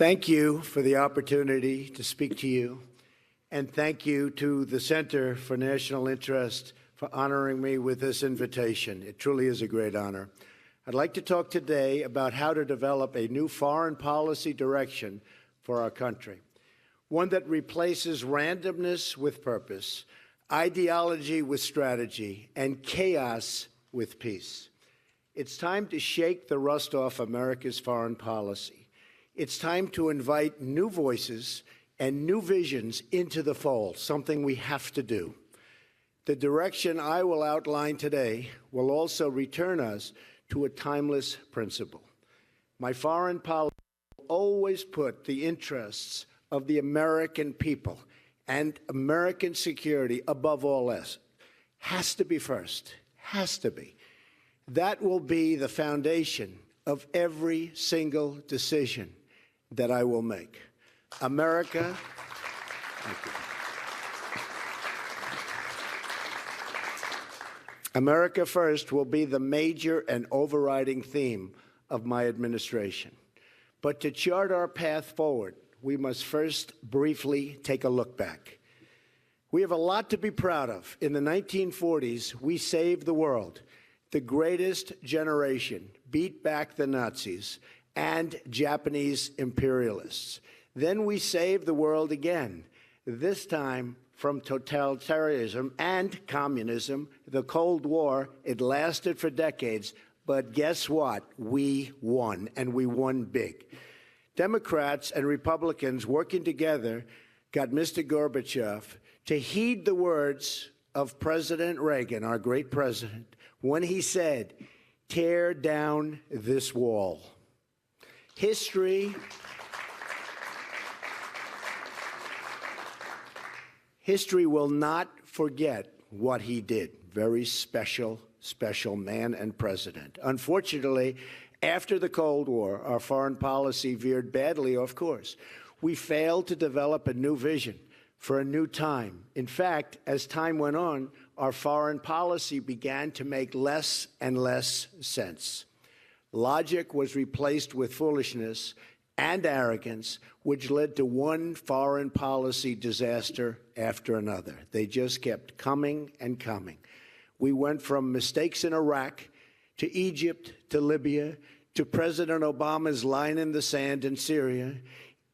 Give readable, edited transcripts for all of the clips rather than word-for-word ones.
Thank you for the opportunity to speak to you, and thank you to the Center for National Interest for honoring me with this invitation. It truly is a great honor. I'd like to talk today about how to develop a new foreign policy direction for our country, one that replaces randomness with purpose, ideology with strategy, and chaos with peace. It's time to shake the rust off America's foreign policy. It's time to invite new voices and new visions into the fold, something we have to do. The direction I will outline today will also return us to a timeless principle. My foreign policy will always put the interests of the American people and American security above all else. Has to be first. Has to be. That will be the foundation of every single decision that I will make. America, thank you. America First will be the major and overriding theme of my administration. But to chart our path forward, we must first briefly take a look back. We have a lot to be proud of. In the 1940s, we saved the world. The greatest generation beat back the Nazis and Japanese imperialists. Then we saved the world again, this time from totalitarianism and communism. The Cold War, it lasted for decades, but guess what? We won, and we won big. Democrats and Republicans working together got Mr. Gorbachev to heed the words of President Reagan, our great president, when he said, "Tear down this wall." History will not forget what he did. Very special man and president. Unfortunately, after the Cold War, our foreign policy veered badly off course. We failed to develop a new vision for a new time. In fact, as time went on, our foreign policy began to make less and less sense. Logic was replaced with foolishness and arrogance, which led to one foreign policy disaster after another. They just kept coming and coming. We went from mistakes in Iraq to Egypt to Libya to President Obama's line in the sand in Syria.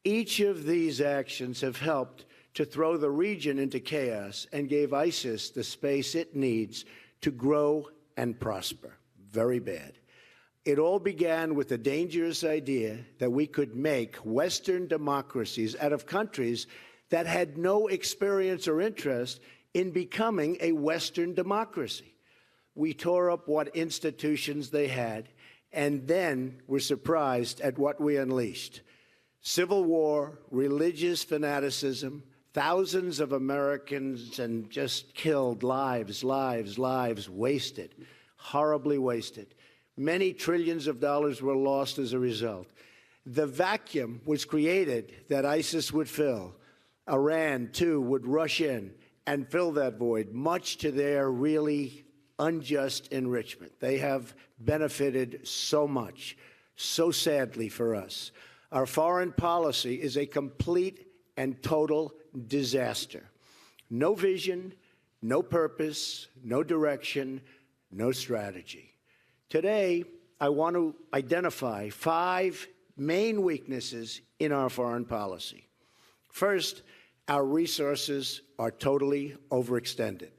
Each of these actions have helped to throw the region into chaos and gave ISIS the space it needs to grow and prosper. Very bad. It all began with the dangerous idea that we could make Western democracies out of countries that had no experience or interest in becoming a Western democracy. We tore up what institutions they had, and then were surprised at what we unleashed. Civil war, religious fanaticism, thousands of Americans and just killed, lives wasted, horribly wasted. Many trillions of dollars were lost as a result. The vacuum was created that ISIS would fill. Iran, too, would rush in and fill that void, much to their really unjust enrichment. They have benefited so much, so sadly for us. Our foreign policy is a complete and total disaster. No vision, no purpose, no direction, no strategy. Today, I want to identify 5 main weaknesses in our foreign policy. First, our resources are totally overextended.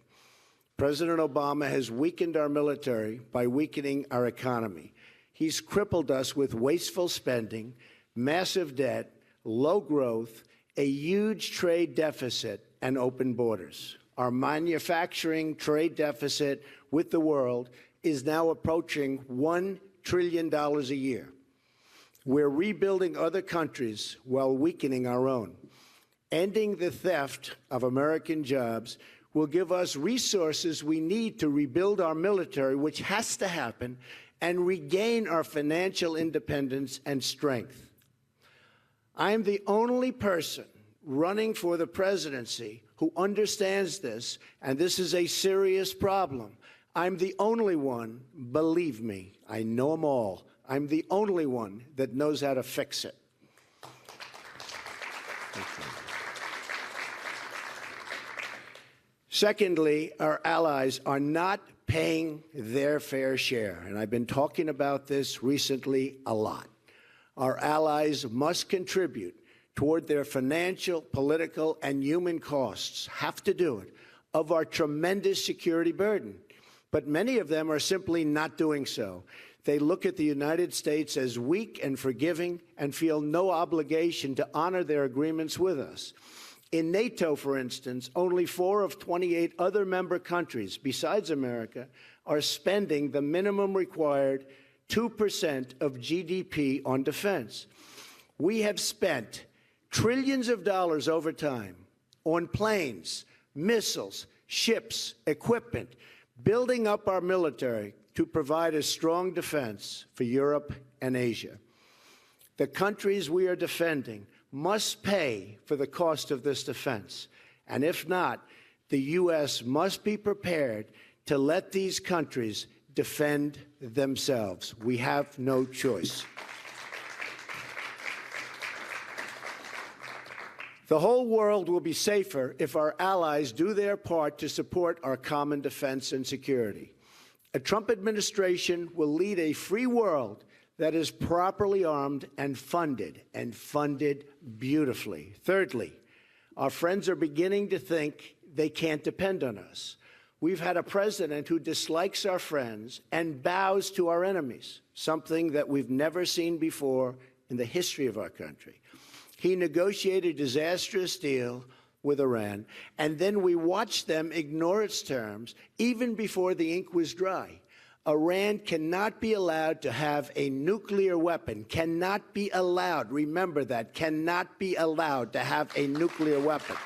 President Obama has weakened our military by weakening our economy. He's crippled us with wasteful spending, massive debt, low growth, a huge trade deficit, and open borders. Our manufacturing trade deficit with the world is now approaching $1 trillion a year. We're rebuilding other countries while weakening our own. Ending the theft of American jobs will give us resources we need to rebuild our military, which has to happen, and regain our financial independence and strength. I am the only person running for the presidency who understands this, and this is a serious problem. I'm the only one, believe me, I know them all. I'm the only one that knows how to fix it. Secondly, our allies are not paying their fair share, and I've been talking about this recently a lot. Our allies must contribute toward their financial, political, and human costs, have to do it, of our tremendous security burden. But many of them are simply not doing so. They look at the United States as weak and forgiving and feel no obligation to honor their agreements with us. In NATO, for instance, only 4 of 28 other member countries, besides America, are spending the minimum required 2% of GDP on defense. We have spent trillions of dollars over time on planes, missiles, ships, equipment, building up our military to provide a strong defense for Europe and Asia. The countries we are defending must pay for the cost of this defense. And if not, the U.S. must be prepared to let these countries defend themselves. We have no choice. The whole world will be safer if our allies do their part to support our common defense and security. A Trump administration will lead a free world that is properly armed and funded beautifully. Thirdly, our friends are beginning to think they can't depend on us. We've had a president who dislikes our friends and bows to our enemies, something that we've never seen before in the history of our country. He negotiated a disastrous deal with Iran, and then we watched them ignore its terms even before the ink was dry. Iran cannot be allowed to have a nuclear weapon, cannot be allowed, remember that, cannot be allowed to have a nuclear weapon.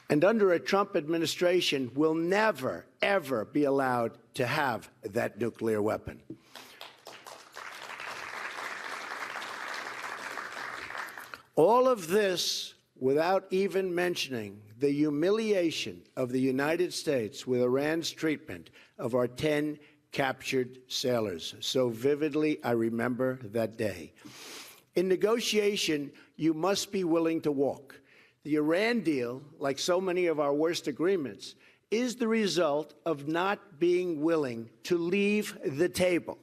And under a Trump administration, will never, ever be allowed to have that nuclear weapon. All of this without even mentioning the humiliation of the United States with Iran's treatment of our 10 captured sailors. So vividly, I remember that day. In negotiation, you must be willing to walk. The Iran deal, like so many of our worst agreements, is the result of not being willing to leave the table.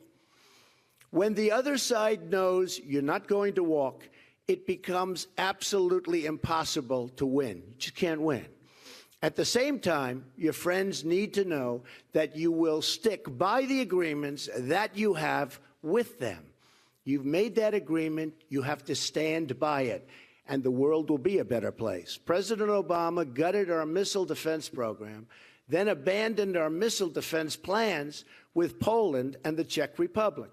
When the other side knows you're not going to walk, it becomes absolutely impossible to win. You just can't win. At the same time, your friends need to know that you will stick by the agreements that you have with them. You've made that agreement, you have to stand by it, and the world will be a better place. President Obama gutted our missile defense program, then abandoned our missile defense plans with Poland and the Czech Republic.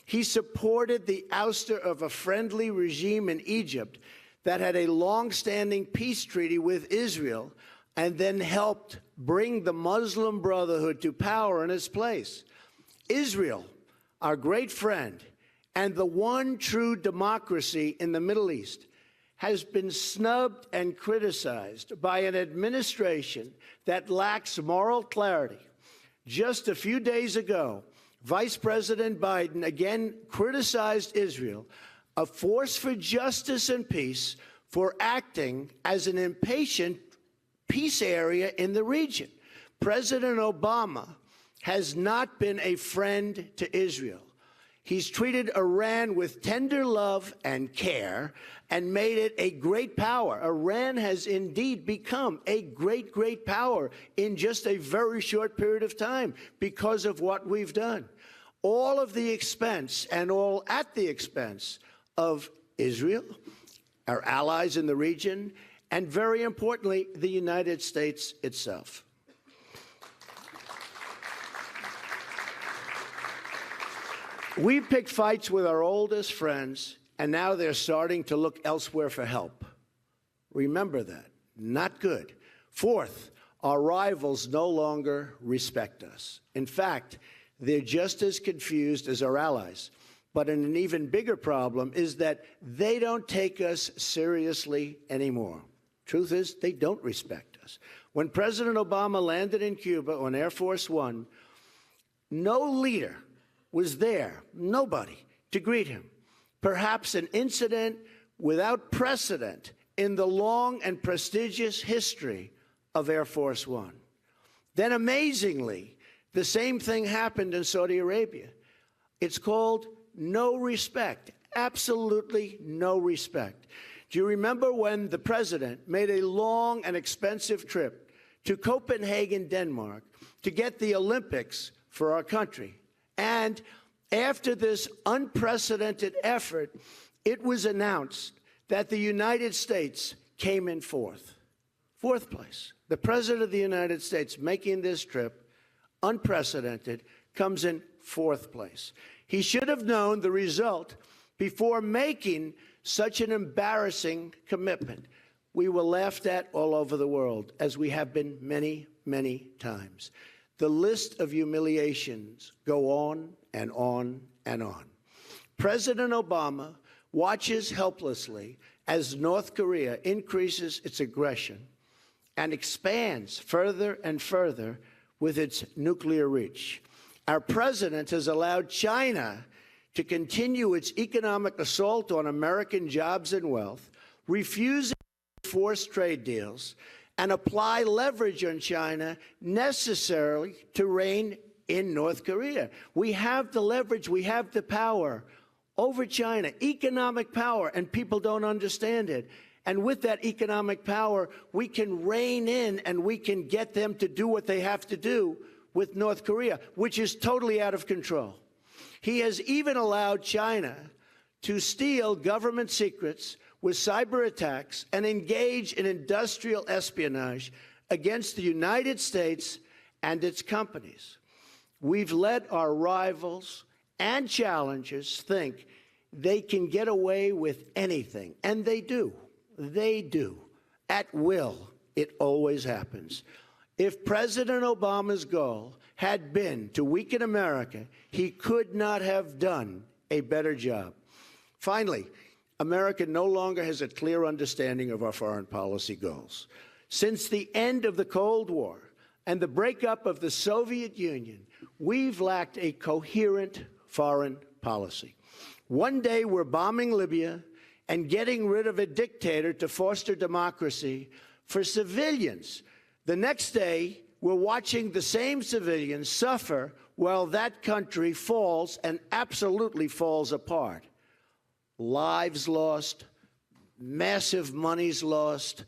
He supported the ouster of a friendly regime in Egypt that had a long-standing peace treaty with Israel and then helped bring the Muslim Brotherhood to power in its place. Israel, our great friend, and the one true democracy in the Middle East, has been snubbed and criticized by an administration that lacks moral clarity. Just a few days ago, Vice President Biden again criticized Israel, a force for justice and peace, for acting as an impatient peace area in the region. President Obama has not been a friend to Israel. He's treated Iran with tender love and care and made it a great power. Iran has indeed become a great, great power in just a very short period of time because of what we've done. All of the expense and all at the expense of Israel, our allies in the region, and very importantly, the United States itself. We picked fights with our oldest friends, and now they're starting to look elsewhere for help. Remember that. Not good. Fourth, our rivals no longer respect us. In fact, they're just as confused as our allies. But an even bigger problem is that they don't take us seriously anymore. Truth is, they don't respect us. When President Obama landed in Cuba on Air Force One, no leader was there, nobody, to greet him. Perhaps an incident without precedent in the long and prestigious history of Air Force One. Then amazingly, the same thing happened in Saudi Arabia. It's called no respect, absolutely no respect. Do you remember when the president made a long and expensive trip to Copenhagen, Denmark, to get the Olympics for our country? And after this unprecedented effort, it was announced that the United States came in fourth place. The President of the United States making this trip, unprecedented, comes in fourth place. He should have known the result before making such an embarrassing commitment. We were laughed at all over the world, as we have been many, many times. The list of humiliations go on and on and on. President Obama watches helplessly as North Korea increases its aggression and expands further and further with its nuclear reach. Our president has allowed China to continue its economic assault on American jobs and wealth, refusing to force trade deals, and apply leverage on China necessarily to rein in North Korea. We have the leverage, we have the power over China, economic power, and people don't understand it. And with that economic power, we can rein in and we can get them to do what they have to do with North Korea, which is totally out of control. He has even allowed China to steal government secrets with cyber attacks and engage in industrial espionage against the United States and its companies. We've let our rivals and challengers think they can get away with anything, and they do. They do. At will, it always happens. If President Obama's goal had been to weaken America, he could not have done a better job. Finally, America no longer has a clear understanding of our foreign policy goals. Since the end of the Cold War and the breakup of the Soviet Union, we've lacked a coherent foreign policy. One day we're bombing Libya and getting rid of a dictator to foster democracy for civilians. The next day, we're watching the same civilians suffer while that country falls and absolutely falls apart. Lives lost, massive monies lost.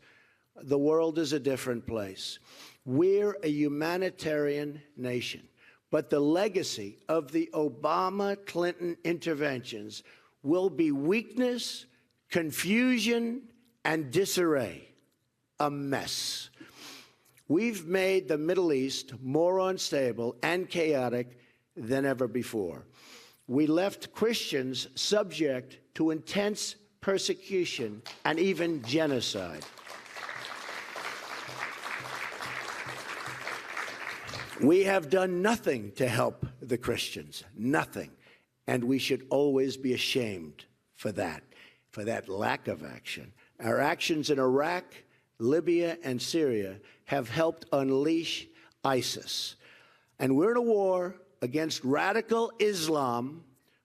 The world is a different place. We're a humanitarian nation, but the legacy of the Obama-Clinton interventions will be weakness, confusion, and disarray, a mess. We've made the Middle East more unstable and chaotic than ever before. We left Christians subject to intense persecution and even genocide. We have done nothing to help the Christians, nothing. And we should always be ashamed for that lack of action. Our actions in Iraq, Libya, and Syria have helped unleash ISIS. And we're in a war against radical Islam,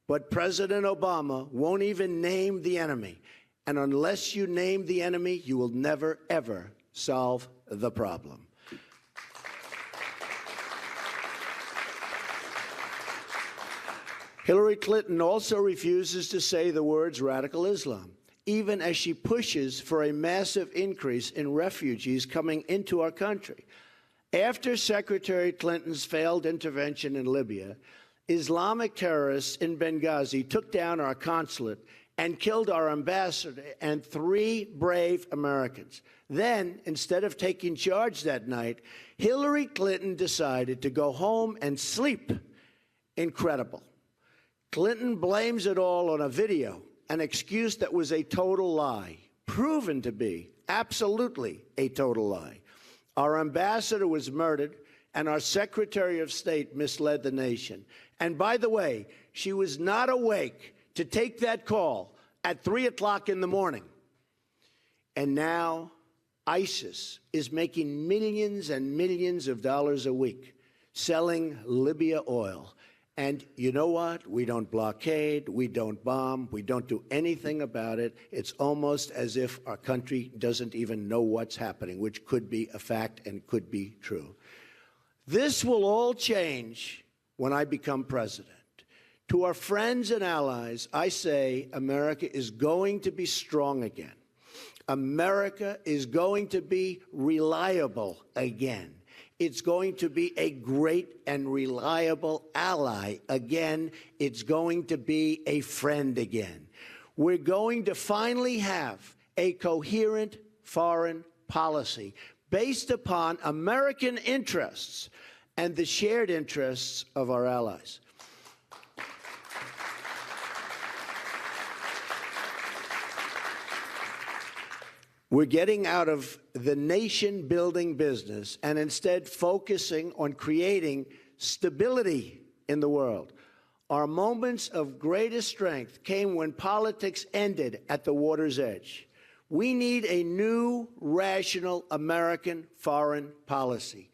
but President Obama won't even name the enemy. And unless you name the enemy, you will never, ever solve the problem. Hillary Clinton also refuses to say the words radical Islam, even as she pushes for a massive increase in refugees coming into our country. After Secretary Clinton's failed intervention in Libya, Islamic terrorists in Benghazi took down our consulate and killed our ambassador and 3 brave Americans. Then, instead of taking charge that night, Hillary Clinton decided to go home and sleep. Incredible. Clinton blames it all on a video, an excuse that was a total lie, proven to be absolutely a total lie. Our ambassador was murdered, and our Secretary of State misled the nation. And by the way, she was not awake to take that call at 3 o'clock in the morning. And now ISIS is making millions and millions of dollars a week selling Libya oil. And you know what? We don't blockade, we don't bomb, we don't do anything about it. It's almost as if our country doesn't even know what's happening, which could be a fact and could be true. This will all change when I become president. To our friends and allies, I say America is going to be strong again. America is going to be reliable again. It's going to be a great and reliable ally again. It's going to be a friend again. We're going to finally have a coherent foreign policy based upon American interests and the shared interests of our allies. We're getting out of the nation-building business and instead focusing on creating stability in the world. Our moments of greatest strength came when politics ended at the water's edge. We need a new, rational American foreign policy,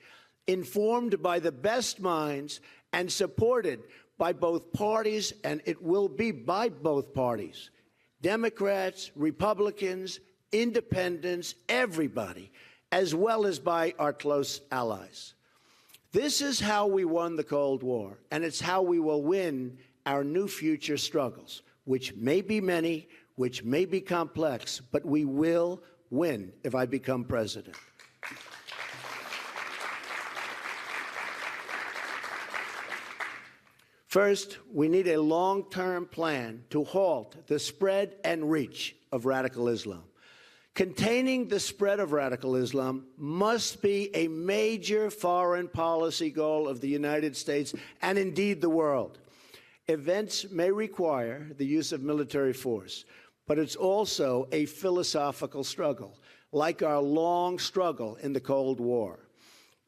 informed by the best minds and supported by both parties, and it will be by both parties, Democrats, Republicans, independents, everybody, as well as by our close allies. This is how we won the Cold War, and it's how we will win our new future struggles, which may be many, which may be complex, but we will win if I become president. First, we need a long-term plan to halt the spread and reach of radical Islam. Containing the spread of radical Islam must be a major foreign policy goal of the United States and indeed the world. Events may require the use of military force, but it's also a philosophical struggle, like our long struggle in the Cold War.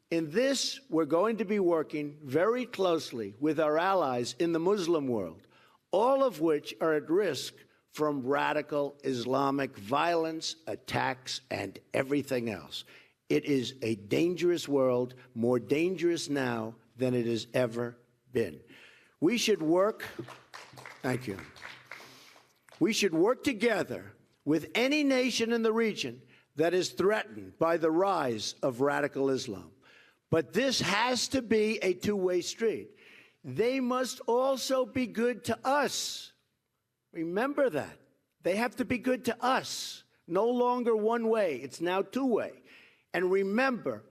In this, we're going to be working very closely with our allies in the Muslim world, all of which are at risk from radical Islamic violence, attacks, and everything else. It is a dangerous world, more dangerous now than it has ever been. We should work, thank you. We should work together with any nation in the region that is threatened by the rise of radical Islam. But this has to be a two-way street. They must also be good to us. Remember that. They have to be good to us. No longer one way. It's now two-way. And remember,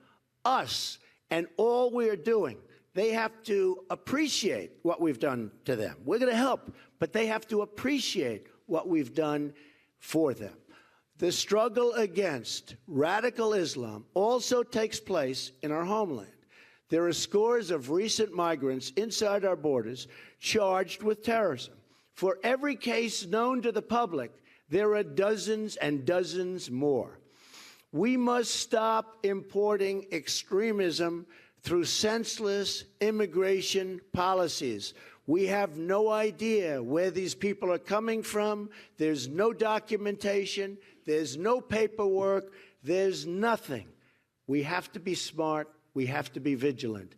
us and all we are doing, they have to appreciate what we've done to them. We're going to help, but they have to appreciate what we've done for them. The struggle against radical Islam also takes place in our homeland. There are scores of recent migrants inside our borders charged with terrorism. For every case known to the public, there are dozens and dozens more. We must stop importing extremism through senseless immigration policies. We have no idea where these people are coming from. There's no documentation. There's no paperwork. There's nothing. We have to be smart. We have to be vigilant.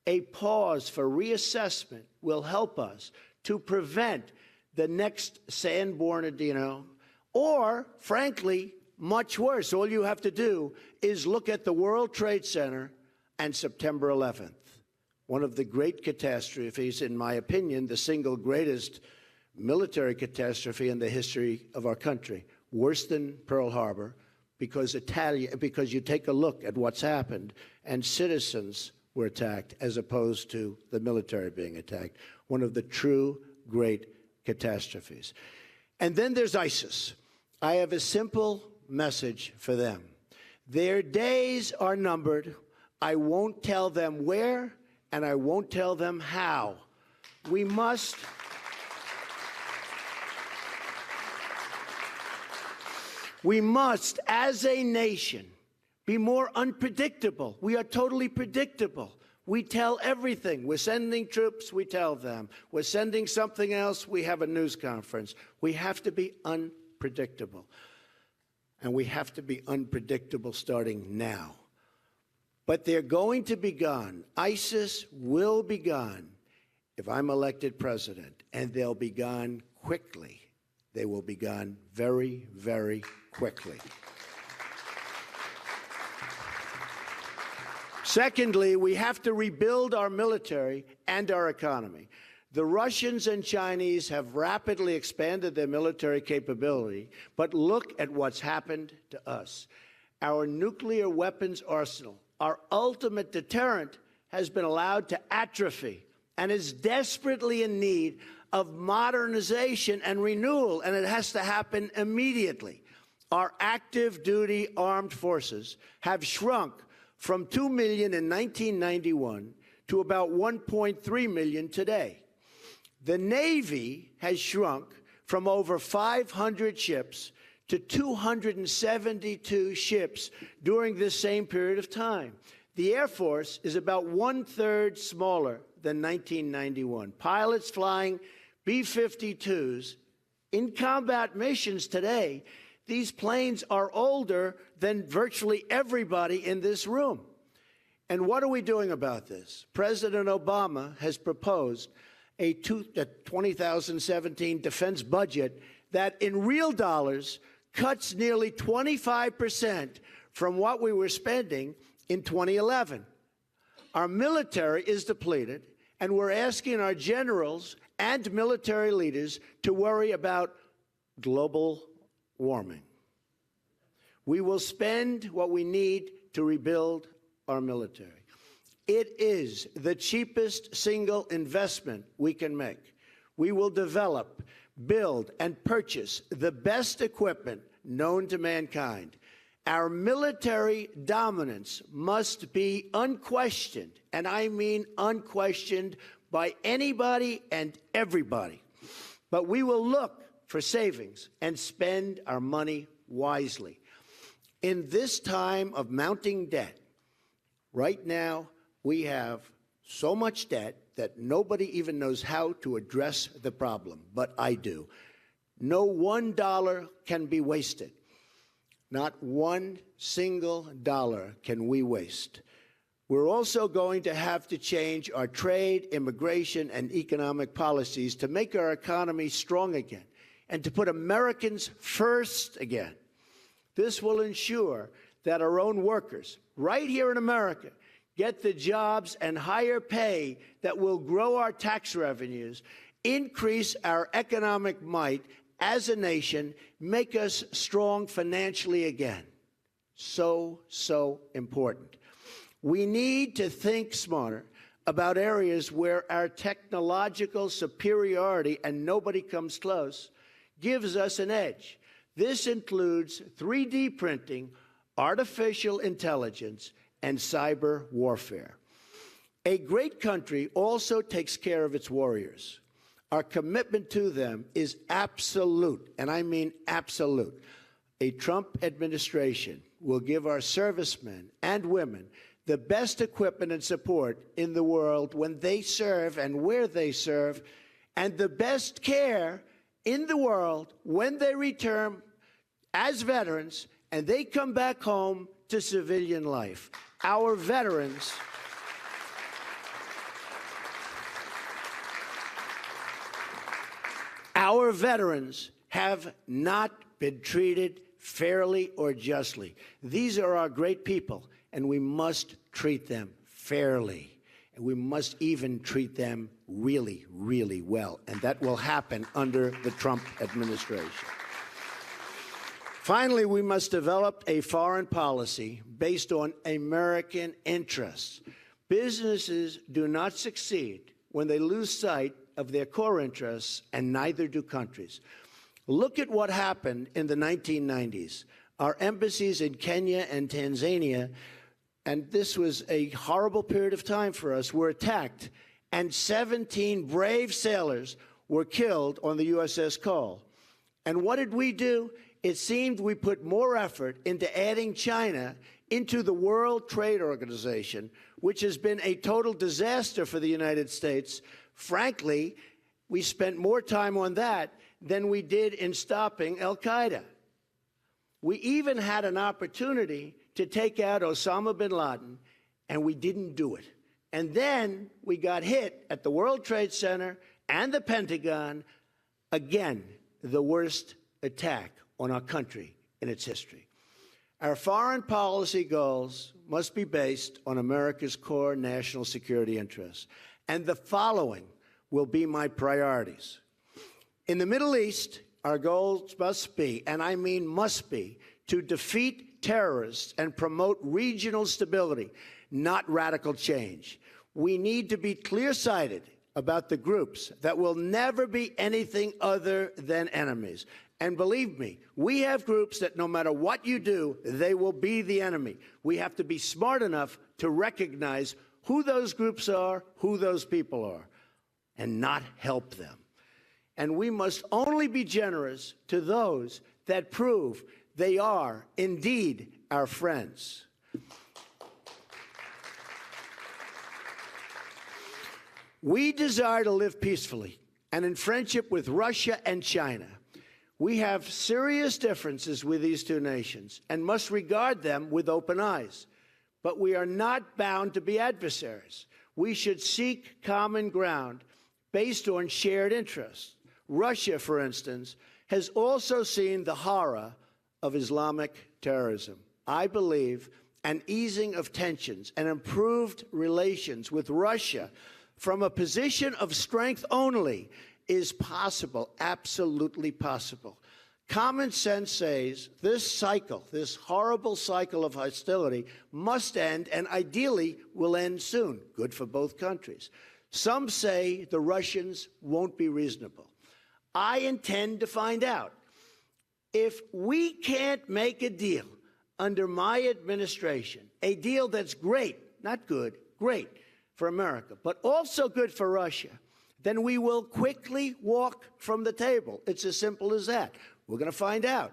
A pause for reassessment will help us to prevent the next San Bernardino, or, frankly, much worse. All you have to do is look at the World Trade Center and September 11th. One of the great catastrophes, in my opinion, the single greatest military catastrophe in the history of our country, worse than Pearl Harbor, because you take a look at what's happened, and citizens were attacked as opposed to the military being attacked. One of the true great catastrophes. And then there's ISIS. I have a simple message for them. Their days are numbered. I won't tell them where, and I won't tell them how. We must as a nation, be more unpredictable. We are totally predictable. We tell everything. We're sending troops, we tell them. We're sending something else, we have a news conference. We have to be unpredictable. And we have to be unpredictable starting now. But they're going to be gone. ISIS will be gone if I'm elected president, and they'll be gone quickly. They will be gone very, very quickly. Secondly, we have to rebuild our military and our economy. The Russians and Chinese have rapidly expanded their military capability, but look at what's happened to us. Our nuclear weapons arsenal, our ultimate deterrent, has been allowed to atrophy and is desperately in need of modernization and renewal, and it has to happen immediately. Our active duty armed forces have shrunk from 2 million in 1991 to about 1.3 million today. The Navy has shrunk from over 500 ships to 272 ships during this same period of time. The Air Force is about 1/3 smaller than 1991. Pilots flying B-52s in combat missions today, these planes are older than virtually everybody in this room. And what are we doing about this? President Obama has proposed a 2017 defense budget that in real dollars cuts nearly 25% from what we were spending in 2011. Our military is depleted, and we're asking our generals and military leaders to worry about global warming. We will spend what we need to rebuild our military. It is the cheapest single investment we can make. We will develop, build, and purchase the best equipment known to mankind. Our military dominance must be unquestioned, and I mean unquestioned, by anybody and everybody. But we will look for savings and spend our money wisely. In this time of mounting debt, right now, we have so much debt that nobody even knows how to address the problem, but I do. No $1 can be wasted. Not one single dollar can we waste. We're also going to have to change our trade, immigration, and economic policies to make our economy strong again and to put Americans first again. This will ensure that our own workers, right here in America, get the jobs and higher pay that will grow our tax revenues, increase our economic might as a nation, make us strong financially again. So important. We need to think smarter about areas where our technological superiority, and nobody comes close, gives us an edge. This includes 3D printing, artificial intelligence, and cyber warfare. A great country also takes care of its warriors. Our commitment to them is absolute, and I mean absolute. A Trump administration will give our servicemen and women the best equipment and support in the world when they serve and where they serve, and the best care in the world when they return as veterans and they come back home to civilian life. Our veterans have not been treated fairly or justly. These are our great people, and we must treat them fairly. And we must even treat them really, really well. And that will happen under the Trump administration. Finally, we must develop a foreign policy based on American interests. Businesses do not succeed when they lose sight of their core interests, and neither do countries. Look at what happened in the 1990s. Our embassies in Kenya and Tanzania, and this was a horrible period of time for us, were attacked, and 17 brave sailors were killed on the USS Cole. And what did we do? It seemed we put more effort into adding China into the World Trade Organization, which has been a total disaster for the United States. Frankly, we spent more time on that than we did in stopping al-Qaeda. We even had an opportunity to take out Osama bin Laden, and we didn't do it. And then we got hit at the World Trade Center and the Pentagon, again, the worst attack on our country in its history. Our foreign policy goals must be based on America's core national security interests. And the following will be my priorities. In the Middle East, our goals must be, and I mean must be, to defeat terrorists and promote regional stability, not radical change. We need to be clear-sighted about the groups that will never be anything other than enemies. And believe me, we have groups that no matter what you do, they will be the enemy. We have to be smart enough to recognize who those groups are, who those people are, and not help them. And we must only be generous to those that prove they are indeed our friends. We desire to live peacefully and in friendship with Russia and China. We have serious differences with these two nations and must regard them with open eyes. But we are not bound to be adversaries. We should seek common ground based on shared interests. Russia, for instance, has also seen the horror of Islamic terrorism. I believe an easing of tensions and improved relations with Russia from a position of strength only is possible, absolutely possible. Common sense says this cycle, this horrible cycle of hostility, must end and ideally will end soon. Good for both countries. Some say the Russians won't be reasonable. I intend to find out. If we can't make a deal under my administration, a deal that's great, not good, great for America, but also good for Russia, then we will quickly walk from the table. It's as simple as that. We're going to find out.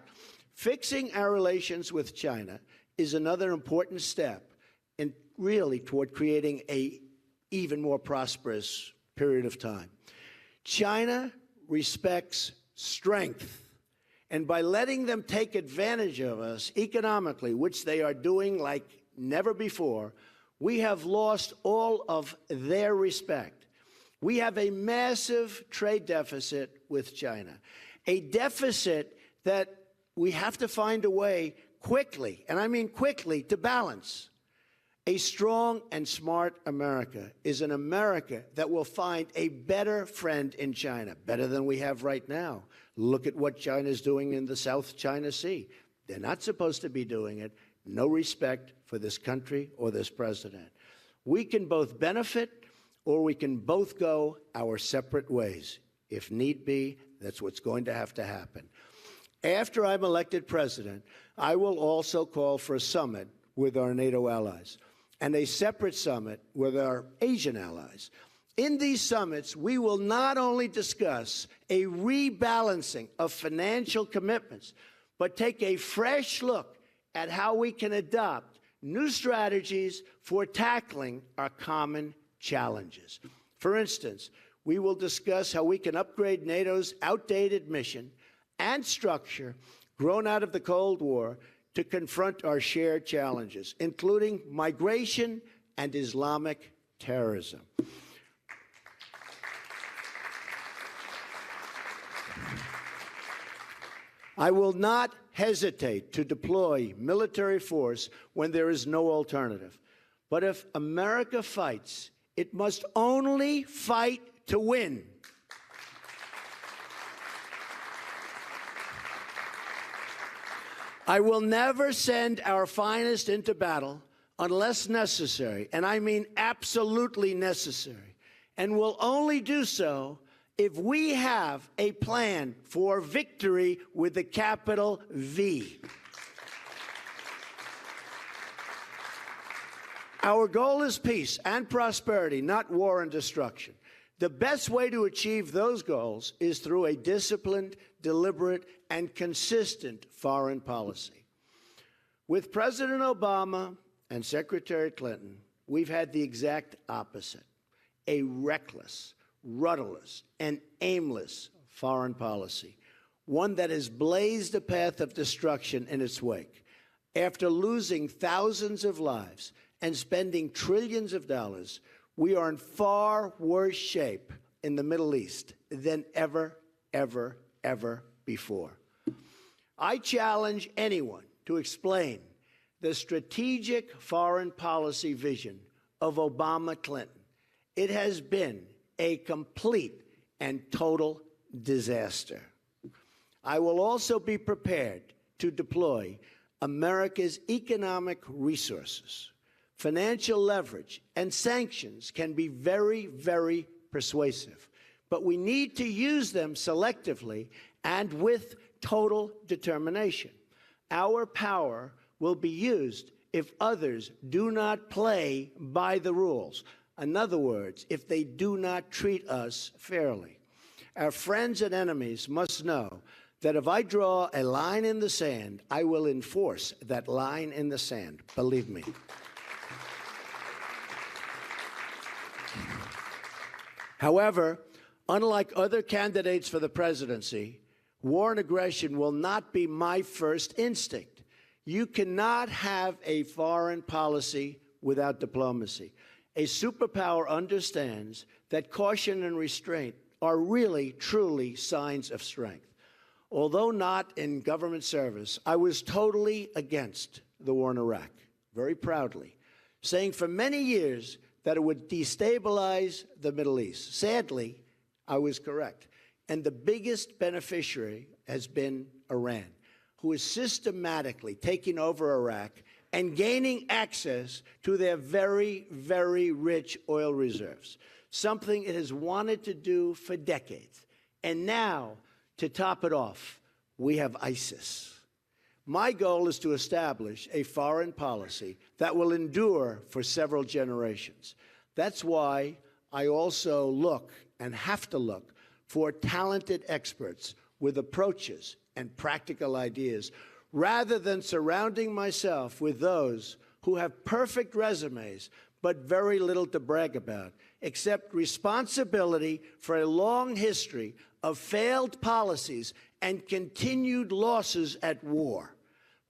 Fixing our relations with China is another important step in really toward creating an even more prosperous period of time. China respects strength. And by letting them take advantage of us economically, which they are doing like never before, we have lost all of their respect. We have a massive trade deficit with China, a deficit that we have to find a way quickly, and I mean quickly, to balance. A strong and smart America is an America that will find a better friend in China, better than we have right now. Look at what China is doing in the South China Sea. They're not supposed to be doing it. No respect for this country or this president. We can both benefit or we can both go our separate ways. If need be, that's what's going to have to happen. After I'm elected president, I will also call for a summit with our NATO allies and a separate summit with our Asian allies. In these summits, we will not only discuss a rebalancing of financial commitments, but take a fresh look at how we can adopt new strategies for tackling our common challenges. For instance, we will discuss how we can upgrade NATO's outdated mission and structure grown out of the Cold War to confront our shared challenges, including migration and Islamic terrorism. I will not hesitate to deploy military force when there is no alternative. But if America fights, it must only fight to win. I will never send our finest into battle unless necessary, and I mean absolutely necessary, and will only do so if we have a plan for victory with a capital V. Our goal is peace and prosperity, not war and destruction. The best way to achieve those goals is through a disciplined, deliberate, and consistent foreign policy. With President Obama and Secretary Clinton, we've had the exact opposite: a reckless, rudderless, and aimless foreign policy, one that has blazed a path of destruction in its wake. After losing thousands of lives and spending trillions of dollars, We are in far worse shape in the Middle East than ever, ever, ever before. I challenge anyone to explain the strategic foreign policy vision of Obama-Clinton. It has been a complete and total disaster. I will also be prepared to deploy America's economic resources. Financial leverage and sanctions can be very, very persuasive, but we need to use them selectively and with total determination. Our power will be used if others do not play by the rules. In other words, if they do not treat us fairly. Our friends and enemies must know that if I draw a line in the sand, I will enforce that line in the sand. Believe me. However, unlike other candidates for the presidency, war and aggression will not be my first instinct. You cannot have a foreign policy without diplomacy. A superpower understands that caution and restraint are really, truly signs of strength. Although not in government service, I was totally against the war in Iraq, very proudly, saying for many years that it would destabilize the Middle East. Sadly, I was correct. And the biggest beneficiary has been Iran, who is systematically taking over Iraq and gaining access to their very, very rich oil reserves, something it has wanted to do for decades. And now, to top it off, we have ISIS. My goal is to establish a foreign policy that will endure for several generations. That's why I also look and have to look for talented experts with approaches and practical ideas, rather than surrounding myself with those who have perfect resumes but very little to brag about, except responsibility for a long history of failed policies and continued losses at war.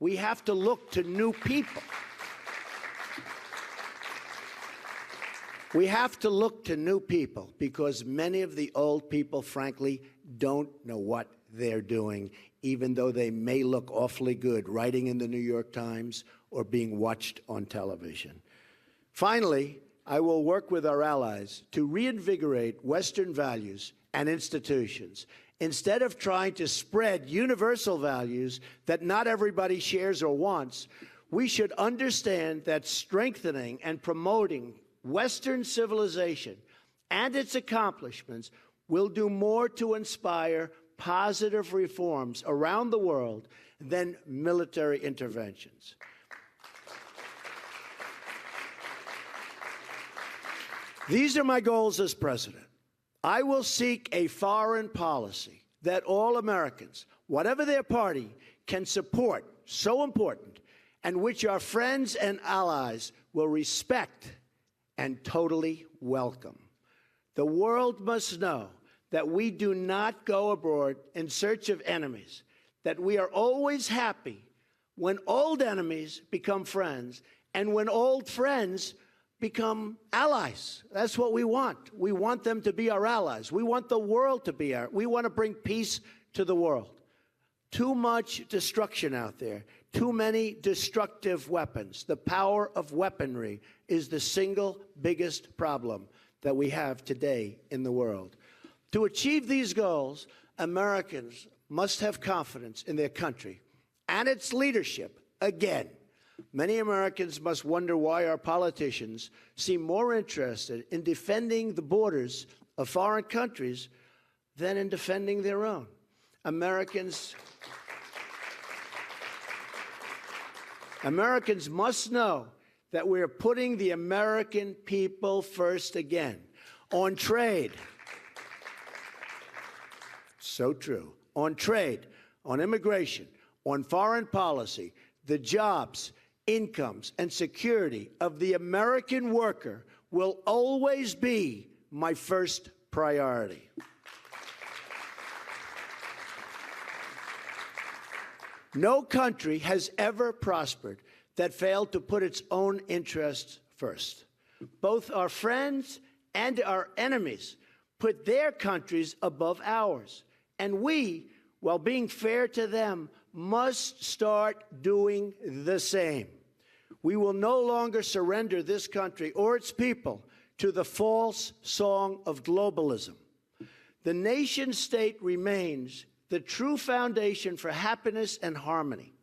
We have to look to new people. We have to look to new people because many of the old people, frankly, don't know what they're doing, even though they may look awfully good writing in the New York Times or being watched on television. Finally, I will work with our allies to reinvigorate Western values and institutions. Instead of trying to spread universal values that not everybody shares or wants, we should understand that strengthening and promoting Western civilization and its accomplishments will do more to inspire positive reforms around the world than military interventions. These are my goals as president. I will seek a foreign policy that all Americans, whatever their party, can support, so important, and which our friends and allies will respect and totally welcome. The world must know that we do not go abroad in search of enemies, that we are always happy when old enemies become friends and when old friends become allies. That's what we want. We want them to be our allies. We want the world to be we want to bring peace to the world. Too much destruction out there. Too many destructive weapons. The power of weaponry is the single biggest problem that we have today in the world. To achieve these goals, Americans must have confidence in their country and its leadership again. Many Americans must wonder why our politicians seem more interested in defending the borders of foreign countries than in defending their own. Americans must know that we're putting the American people first again. On trade, so true. On trade, on immigration, on foreign policy, the jobs, incomes, and security of the American worker will always be my first priority. No country has ever prospered that failed to put its own interests first. Both our friends and our enemies put their countries above ours. And we, while being fair to them, must start doing the same. We will no longer surrender this country or its people to the false song of globalism. The nation state remains the true foundation for happiness and harmony.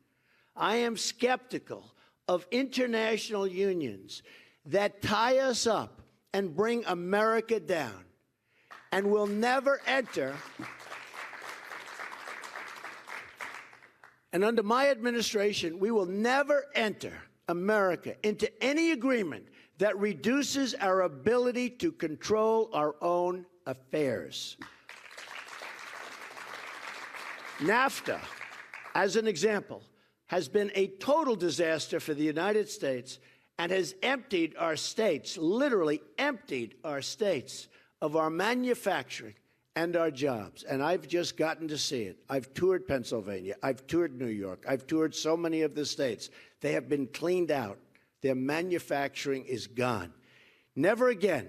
I am skeptical of international unions that tie us up and bring America down, and will never enter. And under my administration, we will never enter America into any agreement that reduces our ability to control our own affairs. NAFTA, as an example, has been a total disaster for the United States and has emptied our states, literally emptied our states of our manufacturing and our jobs. And I've just gotten to see it. I've toured Pennsylvania. I've toured New York. I've toured so many of the states. They have been cleaned out. Their manufacturing is gone. Never again,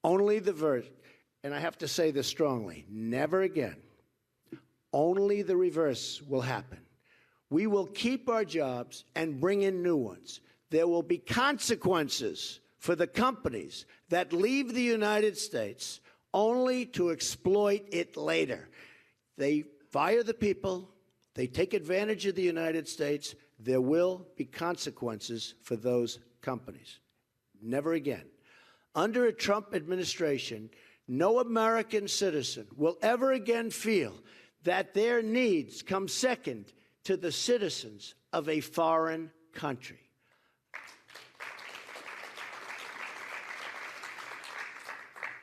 only the verse, and I have to say this strongly, never again, only the reverse will happen. We will keep our jobs and bring in new ones. There will be consequences for the companies that leave the United States only to exploit it later. They fire the people. They take advantage of the United States. There will be consequences for those companies. Never again. Under a Trump administration, no American citizen will ever again feel that their needs come second to the citizens of a foreign country.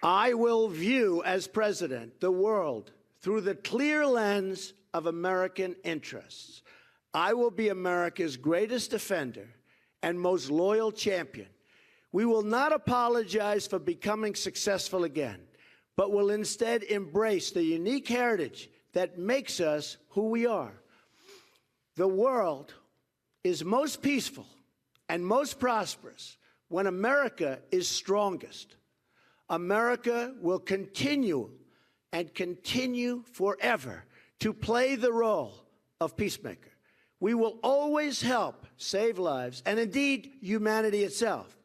I will view, as president, the world through the clear lens of American interests. I will be America's greatest defender and most loyal champion. We will not apologize for becoming successful again, but will instead embrace the unique heritage that makes us who we are. The world is most peaceful and most prosperous when America is strongest. America will continue and continue forever to play the role of peacemaker. We will always help save lives, and indeed humanity itself.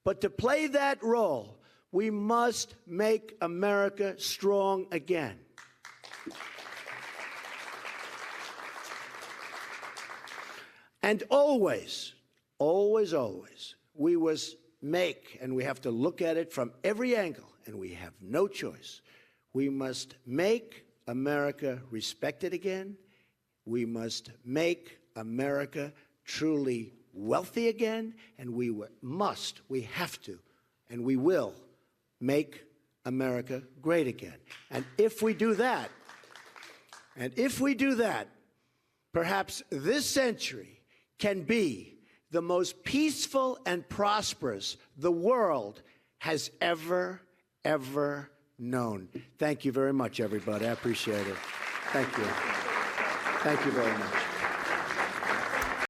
But to play that role, we must make America strong again. And always, always, always, we must make, and we have to look at it from every angle, and we have no choice. We must make America respected again. We must make America truly wealthy again, and we have to, and we will make America great again. And if we do that, perhaps this century can be the most peaceful and prosperous the world has ever known. Thank you very much, everybody. I appreciate it. Thank you. Thank you very much.